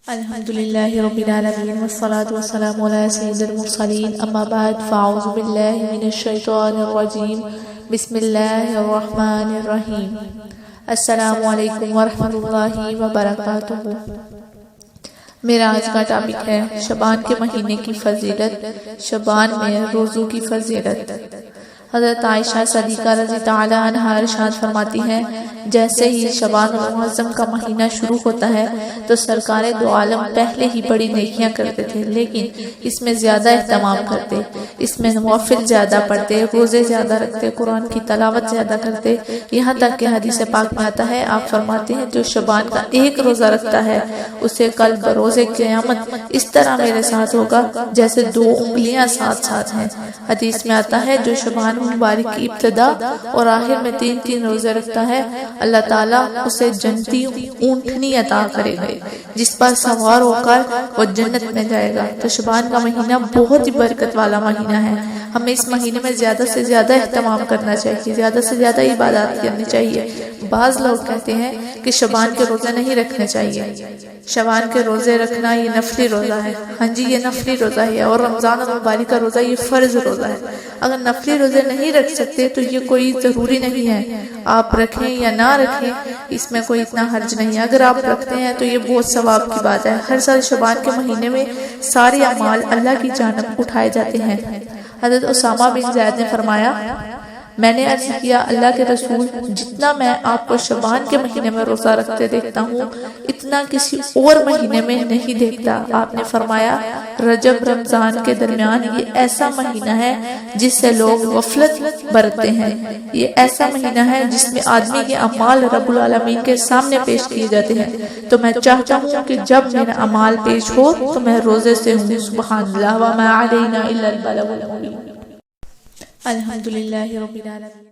الحمد لله رب العالمين والصلاة والسلام على سيد المرسلين أما بعد فأعوذ بالله من الشيطان الرجيم بسم الله الرحمن الرحيم السلام علیکم ورحمۃ اللہ وبرکاتہ۔ میرا آج کا ٹاپک ہے شعبان کے مہینے کی فضیلت، شعبان میں روزوں کی فضیلت۔ حضرت عائشہ صدیقہ رضی تعالی عنہا ارشاد فرماتی ہیں، جیسے ہی شعبان المعظم کا مہینہ شروع ہوتا ہے تو سرکار دو عالم پہلے ہی بڑی نیکیاں کرتے تھے، لیکن اس میں زیادہ اہتمام کرتے، اس میں نوافل زیادہ پڑھتے، روزے زیادہ رکھتے، قرآن کی تلاوت زیادہ کرتے، یہاں تک کہ حدیث پاک میں آتا ہے، آپ فرماتے ہیں جو شعبان کا ایک روزہ رکھتا ہے اسے کل بروز قیامت اس طرح میرے ساتھ ہوگا جیسے دو انگلیاں ساتھ ساتھ ہیں۔ حدیث میں آتا ہے جو شعبان مبارک کی ابتدا اور آخر میں 3 روزے رکھتا ہے، اللہ تعالیٰ اسے جنتی اونٹنی عطا کرے گا جس پر سوار ہو کر وہ جنت میں جائے گا۔ تو شعبان کا مہینہ بہت ہی برکت والا مہینہ ہے، ہمیں اس مہینے میں زیادہ سے زیادہ اہتمام کرنا چاہیے، زیادہ سے زیادہ عبادات کرنی چاہیے۔ بعض لوگ کہتے ہیں کہ شعبان کے روزے نہیں رکھنے چاہیے، شعبان کے روزے رکھنا یہ نفلی روزہ ہے۔ ہاں جی، یہ نفلی روزہ ہے، اور رمضان المبارک کا روزہ یہ فرض روزہ ہے۔ اگر نفلی روزے نہیں رکھ سکتے تو یہ کوئی ضروری نہیں ہے، آپ رکھیں یا نہ رکھیں اس میں کوئی اتنا حرج نہیں ہے۔ اگر آپ رکھتے ہیں تو یہ بہت ثواب کی بات ہے۔ ہر سال شعبان کے مہینے میں سارے اعمال اللہ کی جانب اٹھائے جاتے ہیں۔ حضرت اسامہ بن زید نے فرمایا، میں نے عرض کیا اللہ کے رسول، جتنا میں آپ کو شعبان کے مہینے میں روزہ رکھتے دیکھتا ہوں اتنا کسی اور مہینے میں نہیں دیکھتا۔ آپ نے فرمایا رجب رمضان کے درمیان یہ ایسا مہینہ ہے جس سے لوگ غفلت برتتے ہیں، یہ ایسا مہینہ ہے جس میں آدمی کے اعمال رب العالمین کے سامنے پیش کیے جاتے ہیں، تو میں چاہتا ہوں کہ جب میرا اعمال پیش ہو تو میں روزے سے ہوں۔ سبحان اللہ وما علینا الا البلاغ المبین۔ الحمد للہ رب العالمین۔